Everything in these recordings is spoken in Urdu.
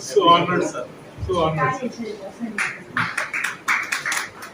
So honored, sir. So honored.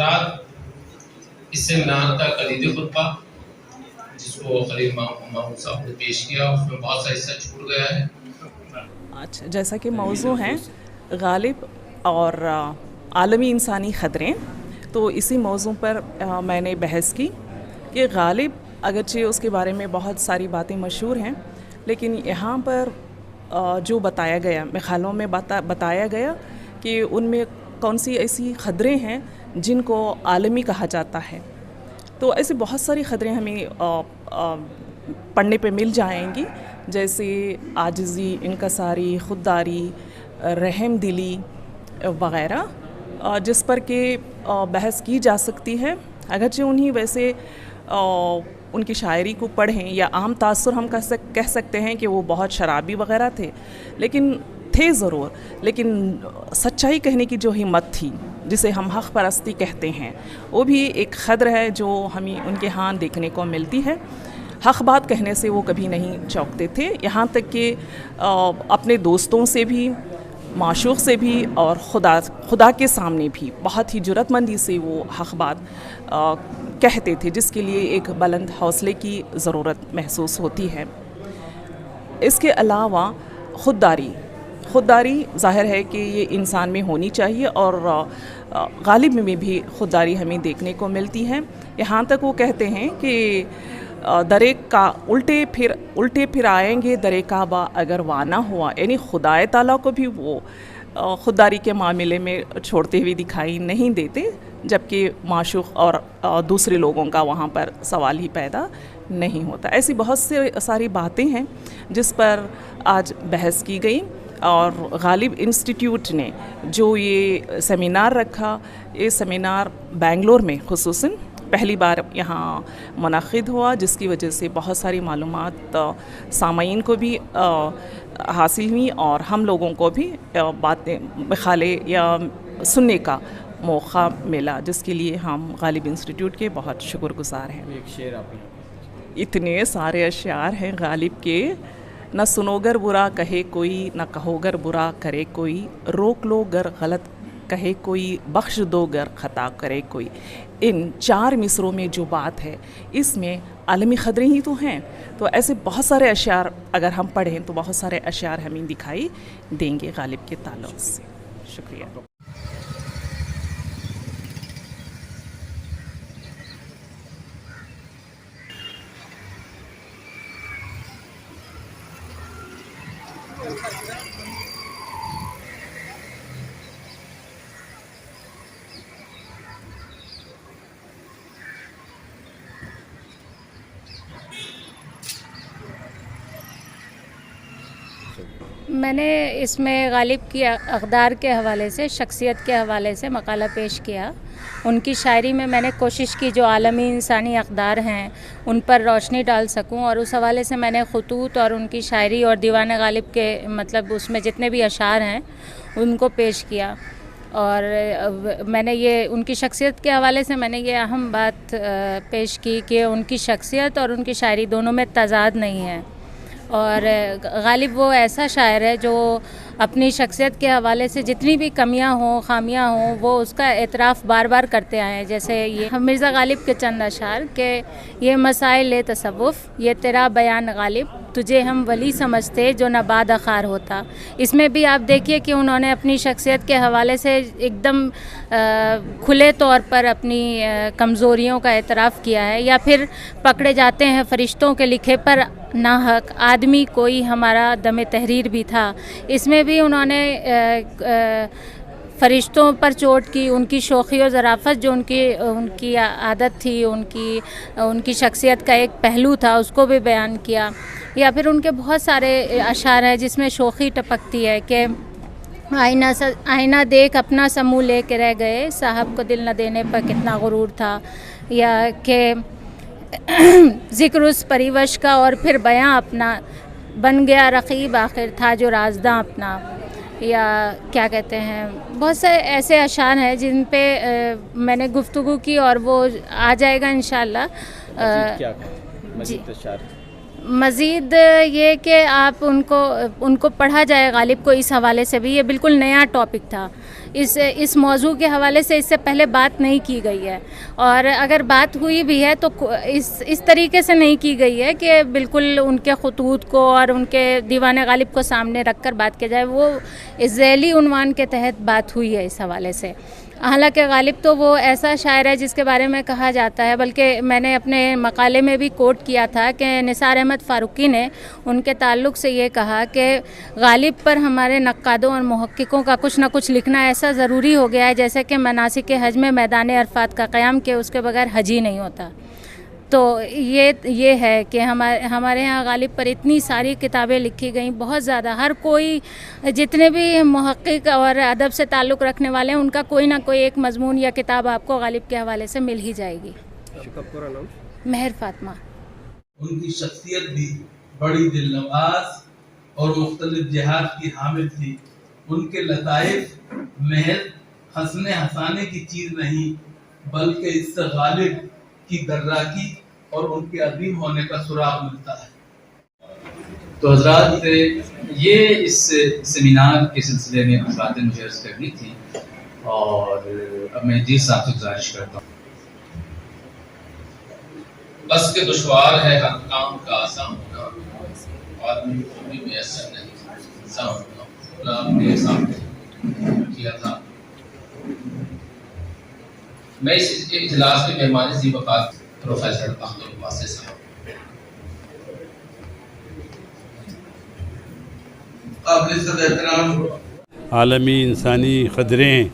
حضرات، اس سیمینار کا کلیدی خطبہ جس کو خلیل محمود صاحب نے پیش کیا، اس میں بہت سا حصہ چھوٹ گیا ہے. اچھا، جیسا کہ موضوع ہیں غالب اور عالمی انسانی خطرے، تو اسی موضوع پر میں نے بحث کی کہ غالب اگرچہ اس کے بارے میں بہت ساری باتیں مشہور ہیں، لیکن یہاں پر جو بتایا گیا مخالوں میں بتایا گیا کہ ان میں کون سی ایسی خطرے ہیں جن کو عالمی کہا جاتا ہے. تو ایسے بہت ساری خطرے ہمیں پڑھنے پہ مل جائیں گی، جیسے عاجزی، انکساری، خودداری، رحم دلی وغیرہ، جس پر کہ بحث کی جا سکتی ہے. اگرچہ انہیں ویسے ان کی شاعری کو پڑھیں یا عام تاثر ہم کہہ سکتے ہیں کہ وہ بہت شرابی وغیرہ تھے، لیکن تھے ضرور، لیکن سچائی کہنے کی جو ہمت تھی جسے ہم حق پرستی کہتے ہیں، وہ بھی ایک خدر ہے جو ہمیں ان کے ہاں دیکھنے کو ملتی ہے. حق بات کہنے سے وہ کبھی نہیں چوکتے تھے، یہاں تک کہ اپنے دوستوں سے بھی، معشوق سے بھی اور خدا کے سامنے بھی بہت ہی جرأت مندی سے وہ حق بات کہتے تھے، جس کے لیے ایک بلند حوصلے کی ضرورت محسوس ہوتی ہے. اس کے علاوہ خودداری ظاہر ہے کہ یہ انسان میں ہونی چاہیے، اور غالب میں بھی خودداری ہمیں دیکھنے کو ملتی ہے. یہاں تک وہ کہتے ہیں کہ الٹے پھر آئیں گے درے کعبہ اگر وانہ ہوا، یعنی خدائے تعالیٰ کو بھی وہ خودداری کے معاملے میں چھوڑتے ہوئے دکھائی نہیں دیتے، جبکہ معشوق اور دوسرے لوگوں کا وہاں پر سوال ہی پیدا نہیں ہوتا. ایسی بہت ساری باتیں ہیں جس پر آج بحث کی گئی، اور غالب انسٹیٹیوٹ نے جو یہ سیمینار رکھا، یہ سیمینار بنگلور میں خصوصاً پہلی بار یہاں منعقد ہوا، جس کی وجہ سے بہت ساری معلومات سامعین کو بھی حاصل ہوئی اور ہم لوگوں کو بھی باتیں مخالے یا سننے کا موقع ملا، جس کے لیے ہم غالب انسٹیٹیوٹ کے بہت شکر گزار ہیں. ایک شعر آپ اتنے سارے اشعار ہیں غالب کے، نہ سنو گر برا کہے کوئی، نہ کہو گر برا کرے کوئی، روک لو گر غلط کہے کوئی، بخش دو گر خطا کرے کوئی. ان 4 مصروں میں جو بات ہے اس میں عالمی خطرے ہی تو ہیں. تو ایسے بہت سارے اشعار اگر ہم پڑھیں تو بہت سارے اشعار ہمیں دکھائی دیں گے غالب کے تعلق سے. شکریہ. میں نے اس میں غالب کی اقدار کے حوالے سے، شخصیت کے حوالے سے مقالہ پیش کیا. ان کی شاعری میں میں نے کوشش کی جو عالمی انسانی اقدار ہیں ان پر روشنی ڈال سکوں، اور اس حوالے سے میں نے خطوط اور ان کی شاعری اور دیوان غالب کے مطلب اس میں جتنے بھی اشعار ہیں ان کو پیش کیا. اور میں نے یہ ان کی شخصیت کے حوالے سے میں نے یہ اہم بات پیش کی کہ ان کی شخصیت اور ان کی شاعری دونوں میں تضاد نہیں ہے. اور غالب وہ ایسا شاعر ہے جو اپنی شخصیت کے حوالے سے جتنی بھی کمیاں ہوں، خامیاں ہوں، وہ اس کا اعتراف بار بار کرتے آئے ہیں. جیسے یہ مرزا غالب کے چند اشعار کہ یہ مسائل تصوف، یہ تیرا بیان غالب، تجھے ہم ولی سمجھتے جو نہ باد خار ہوتا. اس میں بھی آپ دیکھیے کہ انہوں نے اپنی شخصیت کے حوالے سے ایک دم کھلے طور پر اپنی کمزوریوں کا اعتراف کیا ہے. یا پھر پکڑے جاتے ہیں فرشتوں کے لکھے پر ناحق، آدمی کوئی ہمارا دم تحریر بھی تھا. اس میں بھی انہوں نے فرشتوں پر چوٹ کی، ان کی شوخی و ظرافت جو ان کی عادت تھی، ان کی شخصیت کا ایک پہلو تھا، اس کو بھی بیان کیا. یا پھر ان کے بہت سارے اشعار ہیں جس میں شوخی ٹپکتی ہے کہ آئینہ دیکھ اپنا سمو لے کے رہ گئے، صاحب کو دل نہ دینے پر کتنا غرور تھا. یا کہ ذکر اس پریوش کا اور پھر بیاں اپنا، بن گیا رقیب آخر تھا جو رازداں اپنا. یا کیا کہتے ہیں، بہت سے ایسے اشعار ہیں جن پہ میں نے گفتگو کی اور وہ آ جائے گا انشاءاللہ. کیا جی، مزید یہ کہ آپ ان کو پڑھا جائے غالب کو اس حوالے سے بھی. یہ بالکل نیا ٹاپک تھا. اس موضوع کے حوالے سے اس سے پہلے بات نہیں کی گئی ہے, اور اگر بات ہوئی بھی ہے تو اس طریقے سے نہیں کی گئی ہے کہ بالکل ان کے خطوط کو اور ان کے دیوان غالب کو سامنے رکھ کر بات کی جائے. وہ ذیلی عنوان کے تحت بات ہوئی ہے اس حوالے سے. حالانکہ غالب تو وہ ایسا شاعر ہے جس کے بارے میں کہا جاتا ہے, بلکہ میں نے اپنے مقالے میں بھی کوٹ کیا تھا کہ نثار احمد فاروقی نے ان کے تعلق سے یہ کہا کہ غالب پر ہمارے نقادوں اور محققوں کا کچھ نہ کچھ لکھنا ایسا ضروری ہو گیا ہے جیسے کہ مناسک حج میں میدان عرفات کا قیام کے اس کے بغیر حج ہی نہیں ہوتا. تو یہ ہے کہ ہمارے ہاں غالب پر اتنی ساری کتابیں لکھی گئیں, بہت زیادہ. ہر کوئی, جتنے بھی محقق اور ادب سے تعلق رکھنے والے ہیں, ان کا کوئی نہ کوئی ایک مضمون یا کتاب آپ کو غالب کے حوالے سے مل ہی جائے گی. مہر فاطمہ. ان کی شخصیت بھی بڑی دل نواز اور مختلف جہات کی حامل تھی. ان کے لطائف محض ہنسنے ہنسانے کی چیز نہیں, بلکہ اس سے غالب کی دراکی اور ان کے عظیم ہونے کا سراغ ملتا ہے. تو حضرات, یہ اس سیمینار کے سلسلے میں باتیں مجھے عرض کرنی تھی, اور اب میں جی صاحب سے گزارش کرتا ہوں. بس کہ دشوار ہے ہر کام کا آسان ہونا, آدمی کو بھی میسر نہیں آسان ہونا. خدا اپنے سامنے کیا تھا. میں اس اجلاس کے مہمان ذی وقار پروفیسر اختر واسع صاحب, قابل صدر احترام عالمی انسانی قدریں,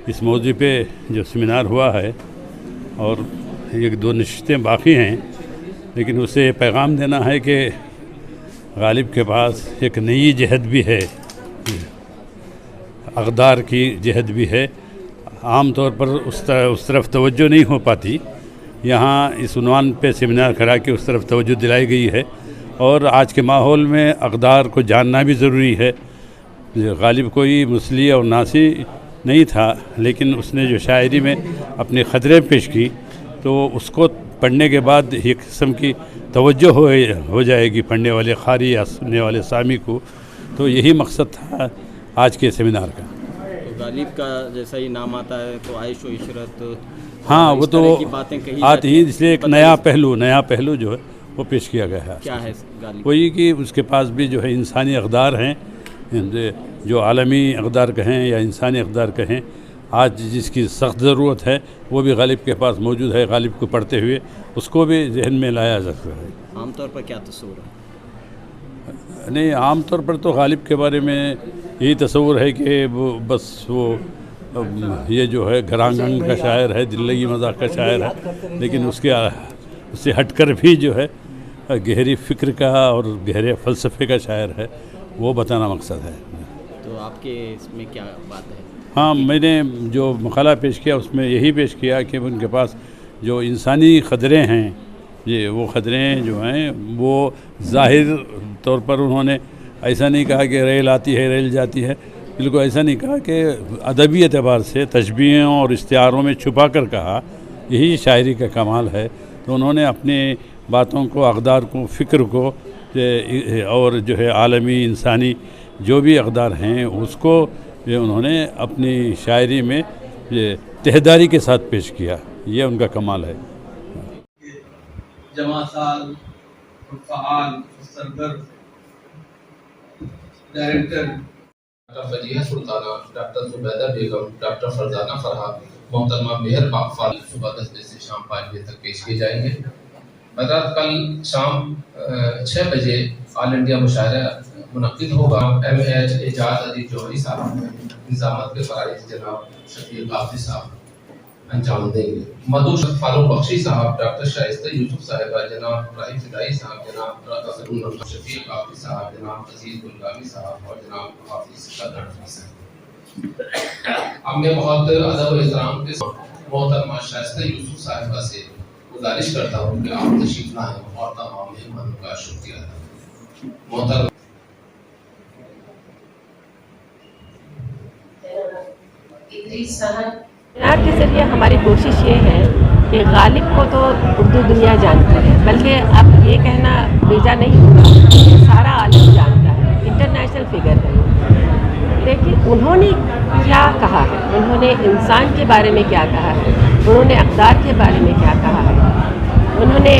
اس موضوع پہ جو سیمینار ہوا ہے, اور ایک دو نشستیں باقی ہیں, لیکن اسے پیغام دینا ہے کہ غالب کے پاس ایک نئی جہد بھی ہے, اقدار کی جہد بھی ہے. عام طور پر اس طرف توجہ نہیں ہو پاتی. یہاں اس عنوان پہ سیمینار کرا کے اس طرف توجہ دلائی گئی ہے, اور آج کے ماحول میں اقدار کو جاننا بھی ضروری ہے. غالب کوئی مسلی اور ناسی نہیں تھا, لیکن اس نے جو شاعری میں اپنی خطریں پیش کی, تو اس کو پڑھنے کے بعد ایک قسم کی توجہ ہو جائے گی پڑھنے والے قاری یا سننے والے سامع کو. تو یہی مقصد تھا آج کے سیمینار کا. غالب کا جیسا ہی نام آتا ہے تو عائش و عشرت, ہاں وہ تو آتی ہی, اس لیے ایک نیا پہلو جو ہے وہ پیش کیا گیا ہے. کیا ہے غالب؟ وہی کہ اس کے پاس بھی جو ہے انسانی اقدار ہیں, جو عالمی اقدار کہیں یا انسانی اقدار کہیں, آج جس کی سخت ضرورت ہے وہ بھی غالب کے پاس موجود ہے. غالب کو پڑھتے ہوئے اس کو بھی ذہن میں لایا جا سکتا ہے. عام طور پر کیا تصور ہے؟ نہیں, عام طور پر تو غالب کے بارے میں یہی تصور ہے کہ وہ یہ جو ہے گھرانگن کا شاعر ہے, دل لگی مذاق کا شاعر ہے, لیکن اس سے ہٹ کر بھی جو ہے گہری فکر کا اور گہرے فلسفے کا شاعر ہے, وہ بتانا مقصد ہے. تو آپ کے اس میں کیا بات ہے؟ ہاں, میں نے جو مقالہ پیش کیا اس میں یہی پیش کیا کہ ان کے پاس جو انسانی قدریں ہیں, وہ قدریں جو ہیں وہ ظاہر طور پر انہوں نے ایسا نہیں کہا کہ ریل آتی ہے ریل جاتی ہے, بالکل ایسا نہیں کہا, کہ ادبی اعتبار سے تشبیہوں اور استعاروں میں چھپا کر کہا. یہی شاعری کا کمال ہے. تو انہوں نے اپنی باتوں کو, اقدار کو, فکر کو, اور جو ہے عالمی انسانی جو بھی اقدار ہیں اس کو انہوں نے اپنی شاعری میں تہداری کے ساتھ پیش کیا. یہ ان کا کمال ہے. جمع سال اور فعال سرگرم ڈائریکٹر ڈاکٹر فجیحہ سلطانہ, ڈاکٹر زبیدہ بیگم, ڈاکٹر فرزانہ فرحات, محترمہ مہر پاکفال صبح 10 بجے سے شام 5 بجے تک پیش کیے جائیں گے. حضرات, کل شام 6 بجے آل انڈیا مشاعرہ منعقد ہوگا. ایم ایچ اعجاز علی جوہری صاحب انتظامات کے فرائض جناب شفیق حافظ صاحب انجام دیں گے. مدعو فاروق بخشی صاحب, ڈاکٹر شائستہ یوسف صاحبہ, جناب ابراہیم فدائی صاحب, جناب شفیق حافظ صاحب, جناب عزیز گلگامی صاحب, اور جناب حافظ قادری صاحب. اب میں بہت ادب و احترام کے ساتھ محترمہ شائستہ یوسف صاحبہ سے گزارش کرتا ہوں کہ آپ تشریف لائیں اور تمام مہمانوں کا شکریہ ادا کریں. محترم ادریس صاحب, سیمینار کے ذریعے ہماری کوشش یہ ہے کہ غالب کو تو اردو دنیا جانتی ہے، بلکہ اب یہ کہنا بیجا نہیں ہوگا کہ سارا عالم جانتا ہے، انٹرنیشنل فگر ہے، لیکن انہوں نے کیا کہا ہے، انہوں نے انسان کے بارے میں کیا کہا ہے، انہوں نے اقدار کے بارے میں کیا کہا ہے، انہوں نے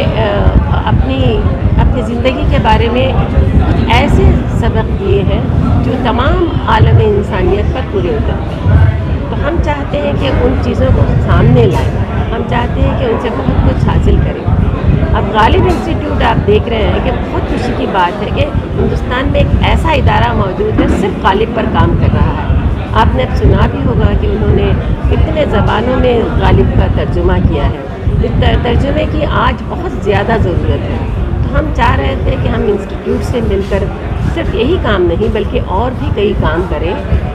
اپنی زندگی کے بارے میں کچھ ایسے سبق دیے ہیں جو تمام عالم انسانیت پر پورے اترتے ہیں۔ تو ہم چاہتے ہیں کہ ان چیزوں کو سامنے لائیں، ہم چاہتے ہیں کہ ان سے بہت کچھ حاصل کریں۔ اب غالب انسٹیٹیوٹ آپ دیکھ رہے ہیں کہ بہت خوشی کی بات ہے کہ ہندوستان میں ایک ایسا ادارہ موجود ہے صرف غالب پر کام کر رہا ہے۔ آپ نے اب سنا بھی ہوگا کہ انہوں نے کتنے زبانوں میں غالب کا ترجمہ کیا ہے۔ اس ترجمے کی آج بہت زیادہ ضرورت ہے، تو ہم چاہ رہے تھے کہ ہم انسٹیٹیوٹ سے مل کر صرف یہی کام نہیں بلکہ اور بھی کئی کام کریں،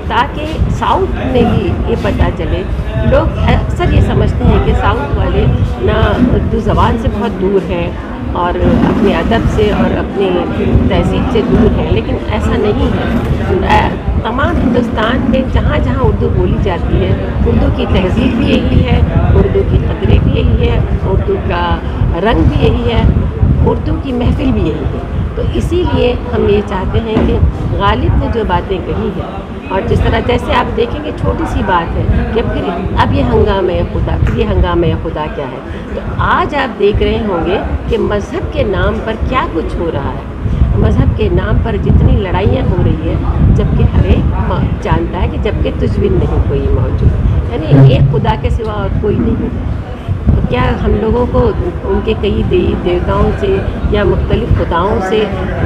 تاکہ ساؤتھ میں بھی یہ پتہ چلے۔ لوگ اکثر یہ سمجھتے ہیں کہ ساؤتھ والے نہ اردو زبان سے بہت دور ہیں اور اپنے ادب سے اور اپنی تہذیب سے دور ہیں، لیکن ایسا نہیں ہے۔ تمام ہندوستان میں جہاں جہاں اردو بولی جاتی ہے، اردو کی تہذیب بھی یہی ہے، اردو کی قدریں بھی یہی ہے، اردو کا رنگ بھی یہی ہے، اردو کی محفل بھی یہی ہے۔ تو اسی لیے ہم یہ چاہتے ہیں کہ غالب نے جو باتیں کہی ہیں، اور جس طرح جیسے آپ دیکھیں گے چھوٹی سی بات ہے کہ پھر اب یہ ہنگامہ خدا، پھر یہ ہنگامہ خدا کیا ہے، تو آج آپ دیکھ رہے ہوں گے کہ مذہب کے نام پر کیا کچھ ہو رہا ہے، مذہب کے نام پر جتنی لڑائیاں ہو رہی ہیں، جبکہ ہر ایک جانتا ہے کہ جبکہ تجھ بن نہیں کوئی موجود، یعنی ایک خدا کے سوا اور کوئی نہیں۔ تو کیا ہم لوگوں کو ان کے کئی دیوتاؤں سے یا مختلف خداؤں سے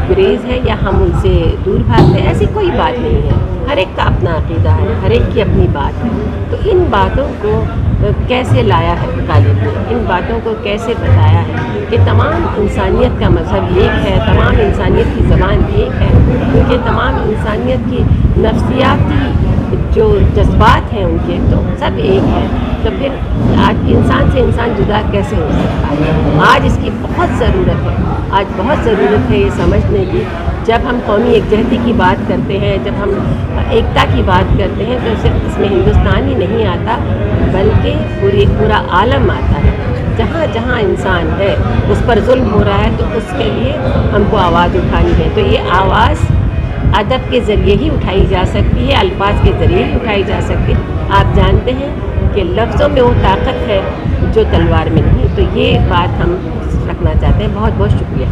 گریز ہے یا ہم ان سے دور بھاگتے ہیں؟ ایسی کوئی بات نہیں ہے، ہر ایک کا اپنا عقیدہ ہے، ہر ایک کی اپنی بات ہے۔ تو ان باتوں کو کیسے لایا ہے غالب نے، ان باتوں کو کیسے بتایا ہے کہ تمام انسانیت کا مذہب ایک ہے، تمام انسانیت کی زبان ایک ہے، کیونکہ تمام انسانیت کی نفسیاتی جو جذبات ہیں ان کے تو سب ایک ہیں۔ تو پھر آج انسان سے انسان جدا کیسے ہو سکتا ہے؟ آج اس کی بہت ضرورت ہے، آج بہت ضرورت ہے یہ سمجھنے کی۔ جب ہم قومی یکجہتی کی بات کرتے ہیں، جب ہم ایکتا کی بات کرتے ہیں، تو صرف اس میں ہندوستان ہی نہیں آتا بلکہ پورا عالم آتا ہے۔ جہاں جہاں انسان ہے اس پر ظلم ہو رہا ہے تو اس کے لیے ہم کو آواز اٹھانی ہے۔ تو یہ آواز ادب کے ذریعے ہی اٹھائی جا سکتی ہے، الفاظ کے ذریعے ہی اٹھائی جا سکتی ہے۔ آپ جانتے ہیں کہ لفظوں میں وہ طاقت ہے جو تلوار میں نہیں۔ تو یہ بات ہم رکھنا چاہتے ہیں۔ بہت بہت شکریہ۔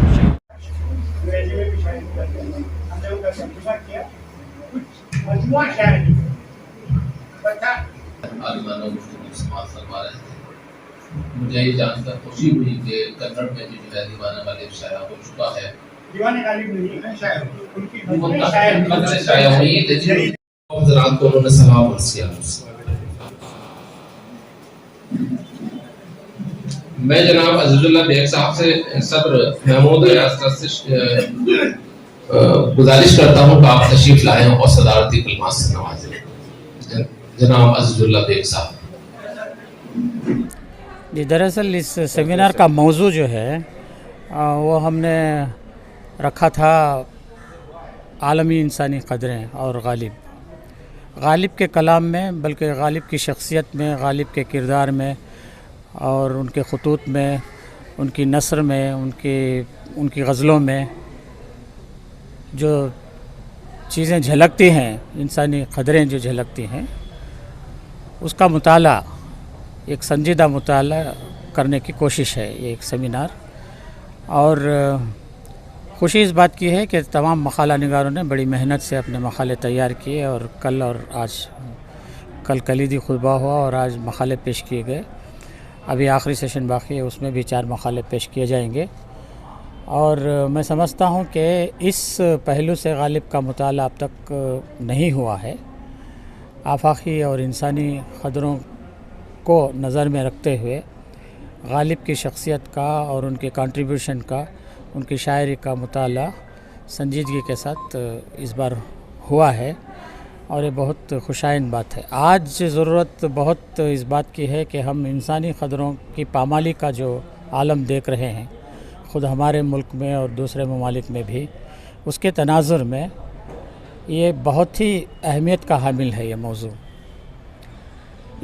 عالمانہ گفتگو سماعت فرما رہے تھے۔ مجھے یہ جان کر خوشی ہوئی کہ کنڑ میں بھی جو ہے دیوانہ غالب شائع ہو چکا ہے۔ دیوانے غالب نہیں شاعر ان کی قدریں شائع ہوئی ہیں، لیکن حضرات کو انہوں نے سلام عرض کیا مجھ سے۔ میں جناب عزیز اللہ بیگ صاحب سے صدر محمود ریاض سے گزارش کرتا ہوں کہ آپ تشریف لائیں اور صدارتی کلمات سے نوازیں۔ جناب عزیز اللہ بیگ صاحب۔ جی، دراصل اس سیمینار کا موضوع جو ہے وہ ہم نے رکھا تھا عالمی انسانی قدریں اور غالب کے کلام میں، بلکہ غالب کی شخصیت میں، غالب کے کردار میں اور ان کے خطوط میں، ان کی نثر میں، ان کی غزلوں میں جو چیزیں جھلکتی ہیں، انسانی قدریں جو جھلکتی ہیں، اس کا مطالعہ، ایک سنجیدہ مطالعہ کرنے کی کوشش ہے یہ ایک سیمینار۔ اور خوشی اس بات کی ہے کہ تمام مقالہ نگاروں نے بڑی محنت سے اپنے مقالے تیار کیے، اور کل کلیدی خطبہ ہوا اور آج مقالے پیش کیے گئے۔ ابھی آخری سیشن باقی ہے، اس میں بھی 4 مقالے پیش کیے جائیں گے۔ اور میں سمجھتا ہوں کہ اس پہلو سے غالب کا مطالعہ اب تک نہیں ہوا ہے۔ آفاقی اور انسانی قدروں کو نظر میں رکھتے ہوئے غالب کی شخصیت کا اور ان کے کنٹریبیوشن کا، ان کی شاعری کا مطالعہ سنجیدگی کے ساتھ اس بار ہوا ہے، اور یہ بہت خوشائن بات ہے۔ آج ضرورت بہت اس بات کی ہے کہ ہم انسانی قدروں کی پامالی کا جو عالم دیکھ رہے ہیں، خود ہمارے ملک میں اور دوسرے ممالک میں بھی، اس کے تناظر میں یہ بہت ہی اہمیت کا حامل ہے یہ موضوع۔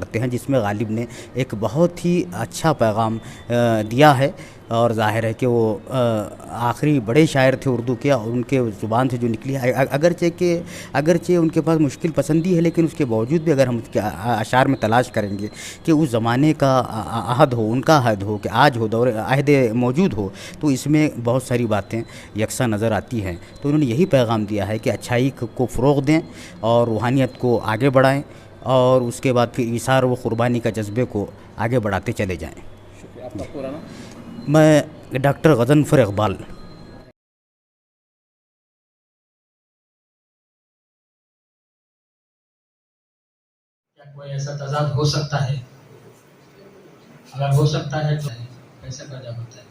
کرتے ہیں جس میں غالب نے ایک بہت ہی اچھا پیغام دیا ہے، اور ظاہر ہے کہ وہ آخری بڑے شاعر تھے اردو کے، اور ان کے زبان سے جو نکلی ہے اگرچہ ان کے پاس مشکل پسندی ہے، لیکن اس کے باوجود بھی اگر ہم اس کے اشعار میں تلاش کریں گے کہ اس زمانے کا عہد ہو، ان کا عہد ہو، کہ آج ہو، دور عہد موجود ہو، تو اس میں بہت ساری باتیں یکساں نظر آتی ہیں۔ تو انہوں نے یہی پیغام دیا ہے کہ اچھائی کو فروغ دیں اور روحانیت کو آگے بڑھائیں، اور اس کے بعد پھر ایثار و قربانی کا جذبے کو آگے بڑھاتے چلے جائیں۔ آپ کا پورا نام؟ میں ڈاکٹر غضنفر اقبال۔ کیا کوئی ایسا تضاد ہو سکتا ہے؟ اگر ہو سکتا ہے تو کیسے کا جواب ہوتا ہے؟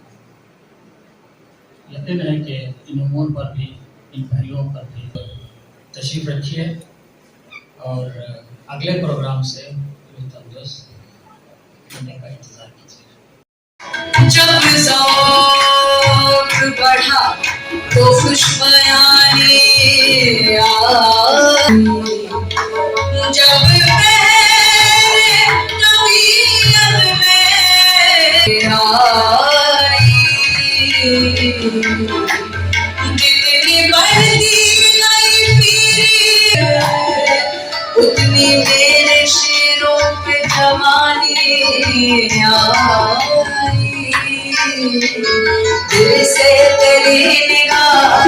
یقین ہے کہ ان امور پر بھی، ان پہلوؤں پر بھی تشریف رکھیے اور اگلے پروگرام سے تندرست ہونے کا انتظار کیجیے۔ جب ذوق بڑھا تو خوش بیانی آئی، جب طبیعت میں آئی، جتنی بڑھتی گئی پیری اتنی میرے شیروں پہ جوانی آئی، دل سے تیری نگاہ،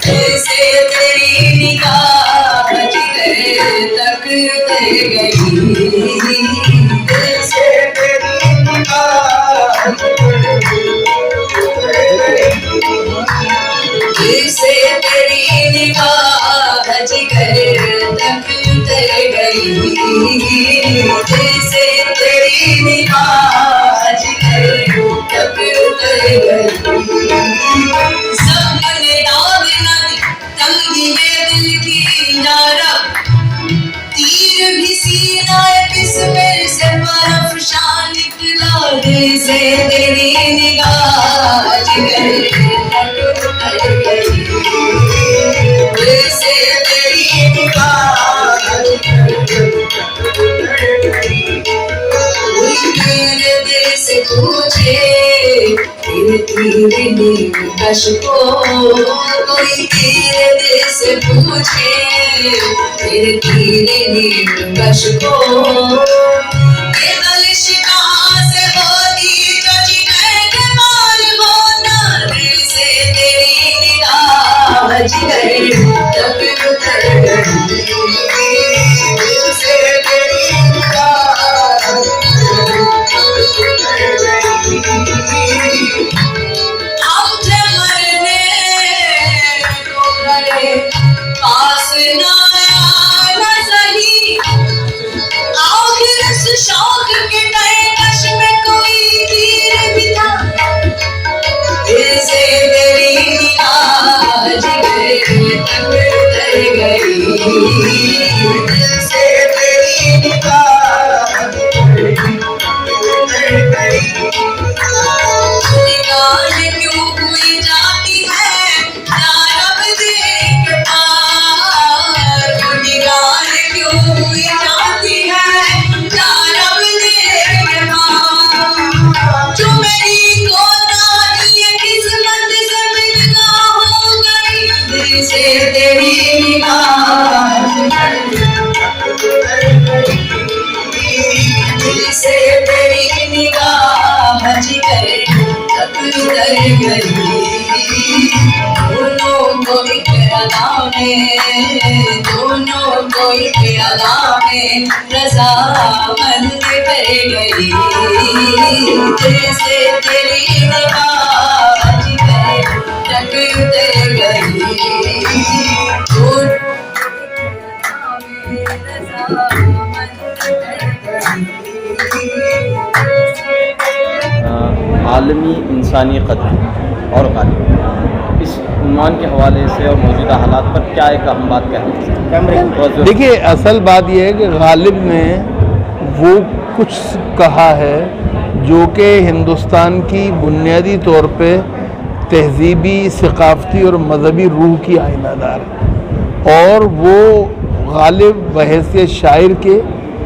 دل سے تیری نگاہ جگر تک گئی، دل سے تیری نگاہ، دل سے تیری نگاہ جگر تک گئی، دل سے تیری نگاہ جگر تک گئی، سب نے داد نہ دی تنگی دل کی یارب، تیر بھی سینہ بسمل سے برافشاں نکلا، دل سے تیری نگاہ جگر تک گئی، دل سے تیری نگاہ کوئی میرے دل سے پوچھے تیرے تیرے نیم کش کو، کوئی تیرے دل سے پوچھے تیرے تیرے نیم کش کو، یہ خلش کہاں سے ہوتی جو جگر کے مال ہونا، دل سے تیری نگاہ جگر تک گئی، دل سے تیری نگاہ ہم تھے مرنے کو گھڑے پاس نہ آیا نہ صحیح، آخر اس شوق کے کش میں کوئی تیر بھی تھا، دل سے تیری نگاہ جگر تک گئی، دل سے تیری نگاہ نگاہ کیوں ہوئی جاتی ہے یارب دل کے پار، نگاہ کیوں ہوئی جاتی ہے یارب دل کے پار، جو میری کوتاہی قسمت سے ملنا ہو گئی، دل سے تیری نگاہ دل سے تیری نگاہ جگر تک گئی، دونوں کو ایک ادا میں، دونوں کو ایک ادا میں رضامند کر گئی، دل سے تیری نگاہ جگر تک گئی، عالمی انسانی قدر اور غالب، اس عنوان کے حوالے سے اور موجودہ حالات پر کیا ایک اہم بات کہنا؟ دیکھیے اصل بات یہ ہے کہ غالب نے وہ کچھ کہا ہے جو کہ ہندوستان کی بنیادی طور پہ تہذیبی، ثقافتی اور مذہبی روح کی آئینہ دار ہے، اور وہ غالب بحیثیت شاعر کے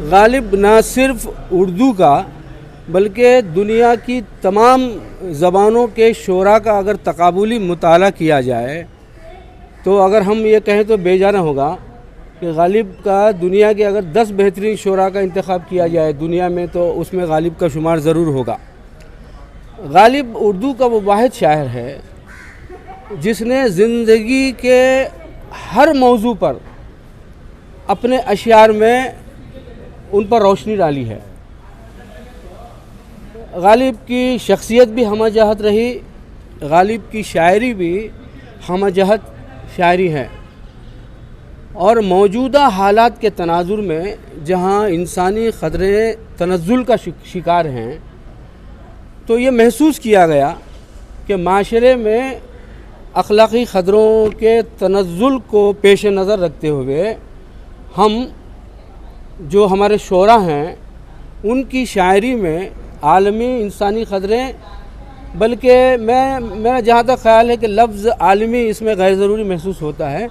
غالب نہ صرف اردو کا بلکہ دنیا کی تمام زبانوں کے شعراء کا اگر تقابلی مطالعہ کیا جائے تو اگر ہم یہ کہیں تو بے جانا ہوگا کہ غالب کا دنیا کے اگر 10 بہترین شعراء کا انتخاب کیا جائے دنیا میں تو اس میں غالب کا شمار ضرور ہوگا۔ غالب اردو کا وہ واحد شاعر ہے جس نے زندگی کے ہر موضوع پر اپنے اشعار میں ان پر روشنی ڈالی ہے۔ غالب کی شخصیت بھی ہمہ جہت رہی، غالب کی شاعری بھی ہمہ جہت شاعری ہے، اور موجودہ حالات کے تناظر میں جہاں انسانی خطرے تنزل کا شکار ہیں تو یہ محسوس کیا گیا کہ معاشرے میں اخلاقی خطروں کے تنزل کو پیش نظر رکھتے ہوئے ہم جو ہمارے شعراء ہیں ان کی شاعری میں عالمی انسانی خطرے، بلکہ میرا جہاں تک خیال ہے کہ لفظ عالمی اس میں غیر ضروری محسوس ہوتا ہے،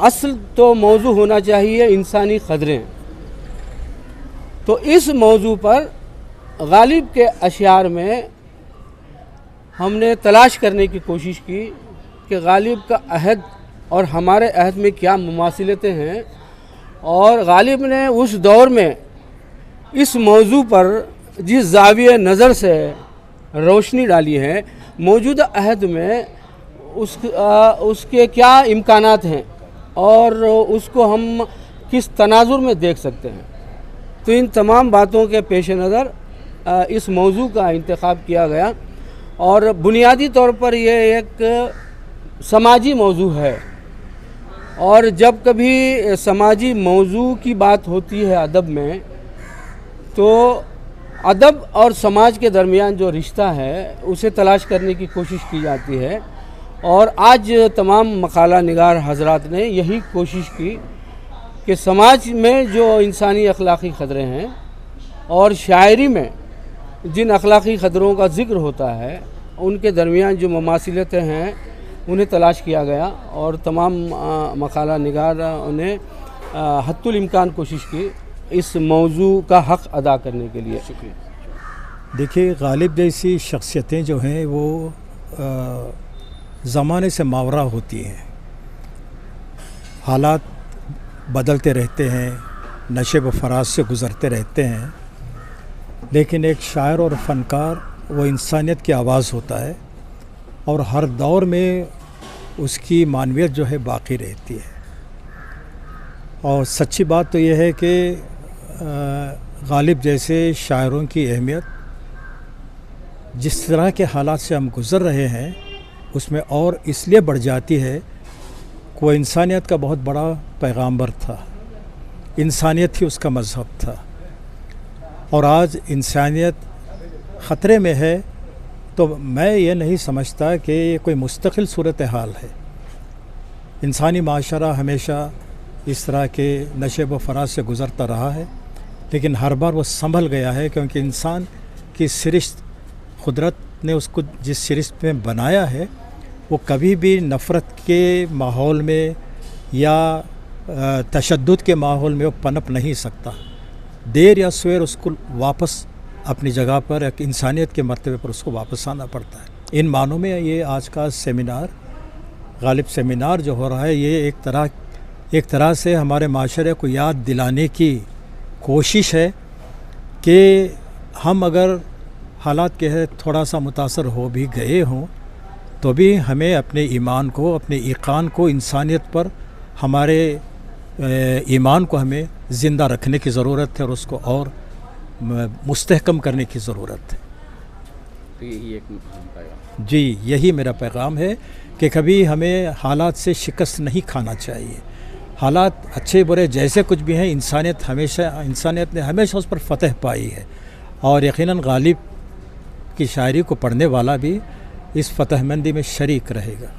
اصل تو موضوع ہونا چاہیے انسانی خطرے۔ تو اس موضوع پر غالب کے اشعار میں ہم نے تلاش کرنے کی کوشش کی کہ غالب کا عہد اور ہمارے عہد میں کیا مماثلتیں ہیں، اور غالب نے اس دور میں اس موضوع پر جس زاویہ نظر سے روشنی ڈالی ہے، موجودہ عہد میں اس کے کیا امکانات ہیں اور اس کو ہم کس تناظر میں دیکھ سکتے ہیں۔ تو ان تمام باتوں کے پیش نظر اس موضوع کا انتخاب کیا گیا، اور بنیادی طور پر یہ ایک سماجی موضوع ہے، اور جب کبھی سماجی موضوع کی بات ہوتی ہے ادب میں تو ادب اور سماج کے درمیان جو رشتہ ہے اسے تلاش کرنے کی کوشش کی جاتی ہے، اور آج تمام مقالہ نگار حضرات نے یہی کوشش کی کہ سماج میں جو انسانی اخلاقی خطرے ہیں اور شاعری میں جن اخلاقی خطروں کا ذکر ہوتا ہے ان کے درمیان جو مماثلتیں ہیں انہیں تلاش کیا گیا، اور تمام مقالہ نگاروں نے حتی الامکان کوشش کی اس موضوع کا حق ادا کرنے کے لیے۔ شکریہ۔ دیکھیے، غالب جیسی شخصیتیں جو ہیں وہ زمانے سے ماورا ہوتی ہیں، حالات بدلتے رہتے ہیں، نشیب و فراز سے گزرتے رہتے ہیں، لیکن ایک شاعر اور فنکار وہ انسانیت کی آواز ہوتا ہے، اور ہر دور میں اس کی معنویت جو ہے باقی رہتی ہے۔ اور سچی بات تو یہ ہے کہ غالب جیسے شاعروں کی اہمیت جس طرح کے حالات سے ہم گزر رہے ہیں اس میں اور اس لیے بڑھ جاتی ہے کہ وہ انسانیت کا بہت بڑا پیغامبر تھا، انسانیت ہی اس کا مذہب تھا، اور آج انسانیت خطرے میں ہے تو میں یہ نہیں سمجھتا کہ یہ کوئی مستقل صورتحال ہے۔ انسانی معاشرہ ہمیشہ اس طرح کے نشیب و فراز سے گزرتا رہا ہے، لیکن ہر بار وہ سنبھل گیا ہے، کیونکہ انسان کی سرشت قدرت نے اس کو جس سرشت میں بنایا ہے وہ کبھی بھی نفرت کے ماحول میں یا تشدد کے ماحول میں وہ پنپ نہیں سکتا۔ دیر یا سویر اس کو واپس اپنی جگہ پر ایک انسانیت کے مرتبے پر اس کو واپس آنا پڑتا ہے۔ ان معنوں میں یہ آج کا سیمینار، غالب سیمینار جو ہو رہا ہے، یہ ایک طرح سے ہمارے معاشرے کو یاد دلانے کی کوشش ہے کہ ہم اگر حالات کے تھوڑا سا متاثر ہو بھی گئے ہوں تو بھی ہمیں اپنے ایمان کو، اپنے ایقان کو، انسانیت پر ہمارے ایمان کو ہمیں زندہ رکھنے کی ضرورت ہے، اور اس کو اور مستحکم کرنے کی ضرورت ہے۔ جی، یہی میرا پیغام ہے کہ کبھی ہمیں حالات سے شکست نہیں کھانا چاہیے۔ حالات اچھے برے جیسے کچھ بھی ہیں، انسانیت نے ہمیشہ اس پر فتح پائی ہے، اور یقیناً غالب کی شاعری کو پڑھنے والا بھی اس فتح مندی میں شریک رہے گا۔